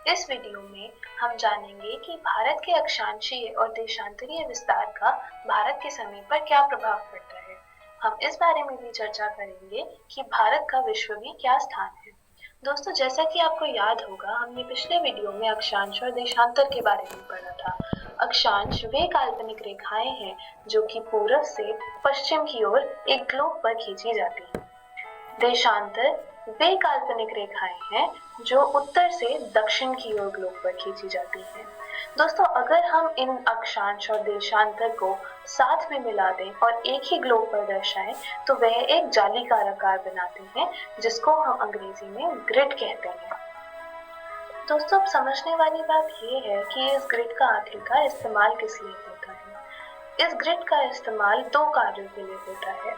इस वीडियो में हम जानेंगे कि भारत के अक्षांशीय और देशांतरीय विस्तार का भारत के समय पर क्या प्रभाव पड़ता है। हम इस बारे में भी चर्चा करेंगे कि भारत का विश्व में क्या स्थान है। दोस्तों, जैसा कि आपको याद होगा, हमने पिछले वीडियो में अक्षांश और देशांतर के बारे में पढ़ा था। अक्षांश वे काल्पनिक रेखाएं हैं जो कि पूर्व से पश्चिम की ओर एक ग्लोब पर खींची जाती हैं। देशांतर वे काल्पनिक रेखाएं हैं जो उत्तर से दक्षिण की ओर ग्लोब पर खींची जाती हैं। दोस्तों, अगर हम इन अक्षांश और देशांतर को साथ में मिला दें और एक ही ग्लोब पर दर्शाएं तो वह एक जालीकार आकार बनाते हैं, जिसको हम अंग्रेजी में ग्रिड कहते हैं। दोस्तों, अब समझने वाली बात यह है कि इस ग्रिड का आखिरकार इस्तेमाल किस लिए होता है। इस ग्रिड का इस्तेमाल दो कार्यों के लिए होता है।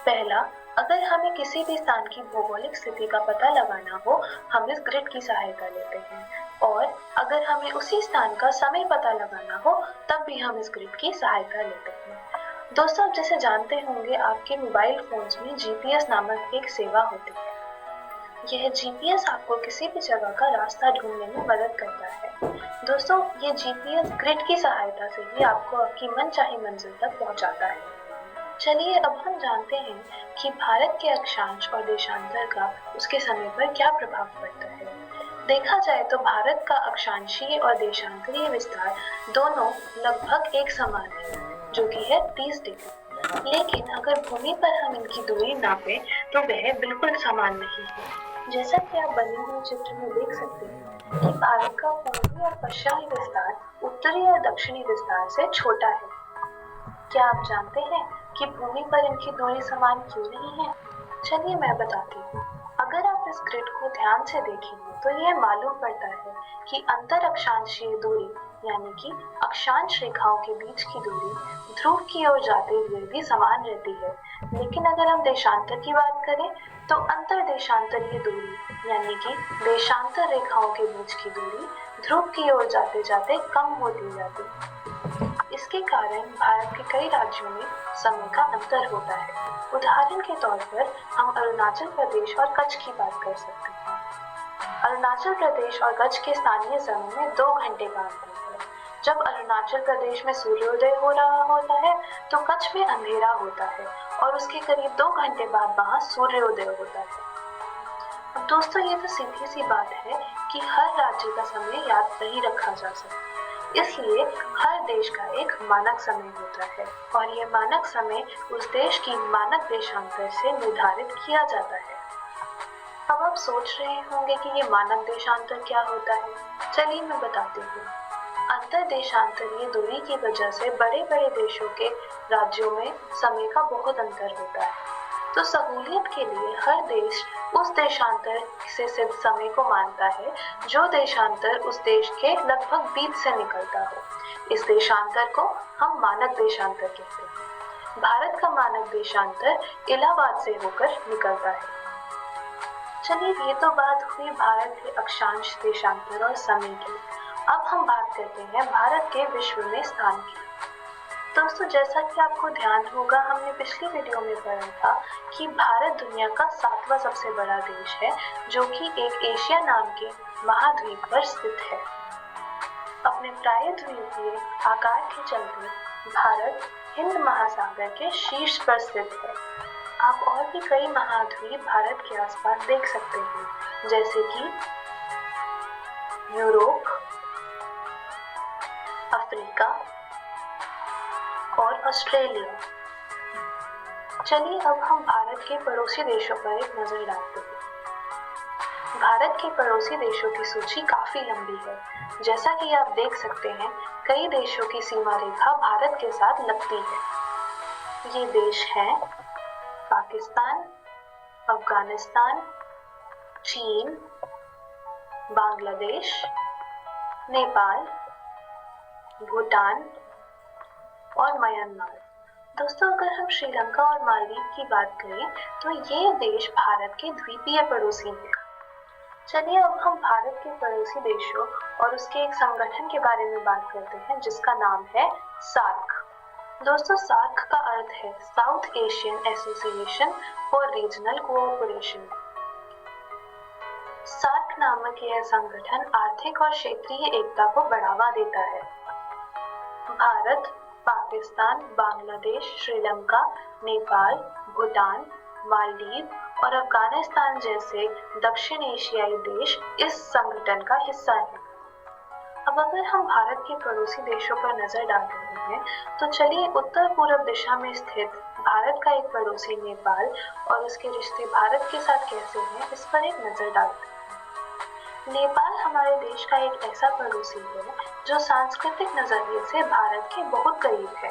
पहला, अगर हमें किसी भी स्थान की भौगोलिक स्थिति का पता लगाना हो, हम इस ग्रिड की सहायता लेते हैं। और अगर हमें उसी स्थान का समय पता लगाना हो, तब भी हम इस ग्रिड की सहायता लेते हैं। दोस्तों, आप जैसे जानते होंगे, आपके मोबाइल फोन्स में जीपीएस नामक एक सेवा होती है। यह जीपीएस आपको किसी भी जगह का रास्ता ढूंढने में मदद करता है। दोस्तों, ये जीपीएस ग्रिड की सहायता से ही आपको आपकी मनचाही मंजिल तक पहुंचाता है। चलिए, अब हम जानते हैं कि भारत के अक्षांश और देशांतर का उसके समय पर क्या प्रभाव पड़ता है। देखा जाए तो भारत का अक्षांशीय और देशांतरीय विस्तार दोनों लगभग एक समान है, जो कि है 30 डिग्री। लेकिन अगर भूमि पर हम इनकी दूरी नापें तो वह बिल्कुल समान नहीं है। जैसा कि आप बने हुए चित्र में देख सकते हैं कि भारत का पूर्वी और पश्चिमी विस्तार उत्तरी और दक्षिणी विस्तार से छोटा है। क्या आप जानते हैं कि भूमि पर इनकी दूरी समान क्यों नहीं है? चलिए, मैं बताती हूँ। अगर आप इस ग्रिड को ध्यान से देखेंगे तो यह मालूम पड़ता है कि अंतर अक्षांशीय दूरी यानी कि अक्षांश रेखाओं के बीच की दूरी ध्रुव की ओर जाते हुए भी समान रहती है। लेकिन अगर हम देशांतर की बात करें तो अंतर देशांतरीय दूरी यानी कि देशांतर रेखाओं के बीच की दूरी ध्रुव की ओर जाते जाते कम होती जाती है। इसके कारण भारत के कई राज्यों में समय का अंतर होता है। उदाहरण के तौर पर हम अरुणाचल प्रदेश और कच्छ की बात कर सकते हैं। अरुणाचल प्रदेश और कच्छ के स्थानीय समय में 2 घंटे का अंतर है। जब अरुणाचल प्रदेश में सूर्योदय हो रहा होता है तो कच्छ में अंधेरा होता है और उसके करीब 2 घंटे बाद वहां सूर्योदय होता है। अब दोस्तों, ये तो सीधी सी बात है कि हर राज्य का समय याद नहीं रखा जा सकता, इसलिए हर देश का एक मानक समय होता है और यह मानक समय उस देश की मानक देशांतर से निर्धारित किया जाता है। अब आप सोच रहे होंगे कि ये मानक देशांतर क्या होता है। चलिए, मैं बताती हूँ। अंतर देशांतरीय दूरी की वजह से बड़े बड़े देशों के राज्यों में समय का बहुत अंतर होता है, तो सहूलियत के लिए हर देश उस देशांतर से सिद्ध समय को मानता है जो देशांतर उस देश के लगभग बीच से निकलता हो। इस देशांतर को हम मानक देशांतर कहते हैं। भारत का मानक देशांतर इलाहाबाद से होकर निकलता है। चलिए, ये तो बात हुई भारत के अक्षांश, देशांतर और समय की। अब हम बात करते हैं भारत के विश्व में स्थान की। दोस्तों, जैसा कि आपको ध्यान होगा, हमने पिछली वीडियो में पढ़ा था कि भारत दुनिया का 7वां सबसे बड़ा देश है, जो कि एक एशिया नाम के महाद्वीप पर स्थित है। अपने प्रायद्वीपीय आकार के चलते भारत हिंद महासागर के शीर्ष पर स्थित है। आप और भी कई महाद्वीप भारत के आसपास देख सकते हैं, जैसे कि यूरोप, अफ्रीका और ऑस्ट्रेलिया। चलिए, अब हम भारत के पड़ोसी देशों पर एक नजर डालते हैं। भारत के पड़ोसी देशों की सूची काफी लंबी है। जैसा कि आप देख सकते हैं, कई देशों की सीमा रेखा भारत के साथ लगती है। ये देश हैं पाकिस्तान, अफगानिस्तान, चीन, बांग्लादेश, नेपाल, भूटान और म्यांमार। दोस्तों, अगर हम श्रीलंका और मालदीव की बात करें तो ये देश भारत के द्वीपीय पड़ोसी हैं। चलिए, अब हम भारत के पड़ोसी देशों और उसके एक संगठन के बारे में बात करते हैं, जिसका नाम है सार्क। दोस्तों, सार्क का अर्थ है South Asian Association for Regional Cooperation. SAARC नामक यह संगठन आर्थिक और क्षेत्रीय एकता को बढ़ावा देता है। भारत, पाकिस्तान, बांग्लादेश, श्रीलंका, नेपाल, भूटान, मालदीव और अफगानिस्तान जैसे दक्षिण एशियाई देश इस संगठन का हिस्सा हैं। अब अगर हम भारत के पड़ोसी देशों पर नजर डाल रहे हैं, तो चलिए उत्तर पूर्व दिशा में स्थित भारत का एक पड़ोसी नेपाल और उसके रिश्ते भारत के साथ कैसे हैं, इस पर एक नजर डालते हैं। नेपाल हमारे देश का एक ऐसा पड़ोसी है जो सांस्कृतिक नजरिए से भारत के बहुत करीब है।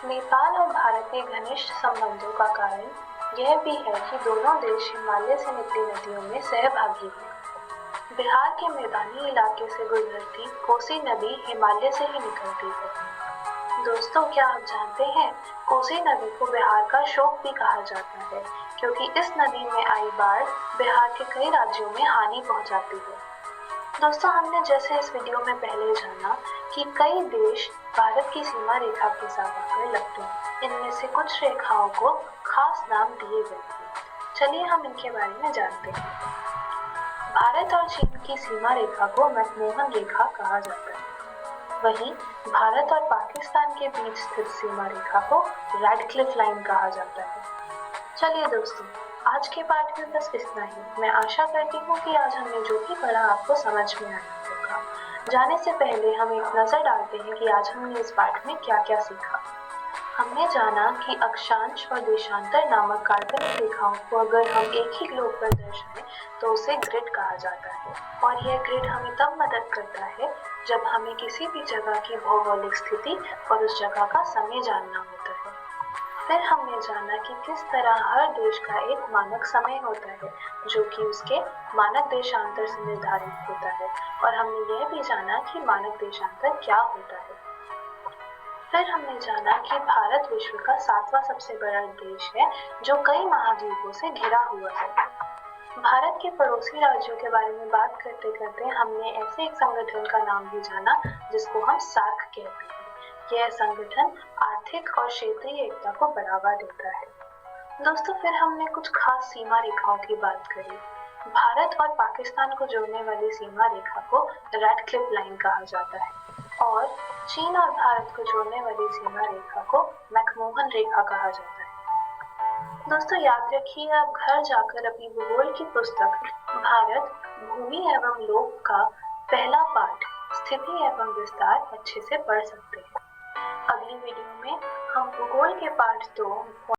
नेपाल और भारत के घनिष्ठ संबंधों का कारण यह भी है कि दोनों देश हिमालय से निकली नदियों में सहभागी हैं। बिहार के मैदानी इलाके से गुजरती कोसी नदी हिमालय से ही निकलती है। दोस्तों, क्या आप जानते हैं, कोसी नदी को बिहार का शोक भी कहा जाता है, क्योंकि इस नदी में आई बाढ़ बिहार के कई राज्यों में हानि पहुंचाती है। दोस्तों, हमने जैसे इस वीडियो में पहले जाना कि कई देश भारत की सीमा रेखा के साथ आकर लगते हैं। इनमें से कुछ रेखाओं को खास नाम दिए गए हैं। चलिए हम इनके बारे में जानते हैं। भारत और चीन की सीमा रेखा को मैकमोहन रेखा कहा जाता है। वहीं भारत और पाकिस्तान के बीच स्थित सीमा रेखा को रैडक्लिफ लाइन कहा जाता है। चलिए दोस्तों, आज के पाठ में बस इतना ही। मैं आशा करती हूँ कि आज हमने जो भी पढ़ा आपको समझ में आया होगा। जाने से पहले हम एक नजर डालते हैं कि आज हमने इस पाठ में क्या क्या सीखा। हमने जाना कि अक्षांश और देशांतर नामक काल्पनिक रेखाओं को अगर हम एक ही ग्लोब पर दर्शाएं तो उसे ग्रिड कहा जाता है, और यह ग्रिड हमें तब मदद करता है जब हमें किसी भी जगह की भौगोलिक स्थिति और उस जगह का समय जानना होता है। फिर हमने जाना कि किस तरह हर देश का एक मानक समय होता है जो कि उसके मानक देशांतर से निर्धारित होता है, और हमने यह भी जाना कि मानक देशांतर क्या होता है। फिर हमने जाना कि भारत विश्व का 7वां सबसे बड़ा देश है जो कई महाद्वीपों से घिरा हुआ है। भारत के पड़ोसी राज्यों के बारे में बात करते करते हमने ऐसे एक संगठन का नाम भी जाना जिसको हम सार्क कहते हैं। यह संगठन आर्थिक और क्षेत्रीय एकता को बढ़ावा देता है। दोस्तों, फिर हमने कुछ खास सीमा रेखाओं की बात करी। भारत और पाकिस्तान को जोड़ने वाली सीमा रेखा को रैडक्लिफ लाइन कहा जाता है, और चीन और भारत को जोड़ने वाली सीमा रेखा को मैकमोहन रेखा कहा जाता है। दोस्तों, याद रखिए, आप घर जाकर अपनी भूगोल की पुस्तक भारत भूमि एवं लोक का पहला पाठ स्थिति एवं विस्तार अच्छे से पढ़ सकते हैं। अगली वीडियो में हम भूगोल के पाठ 2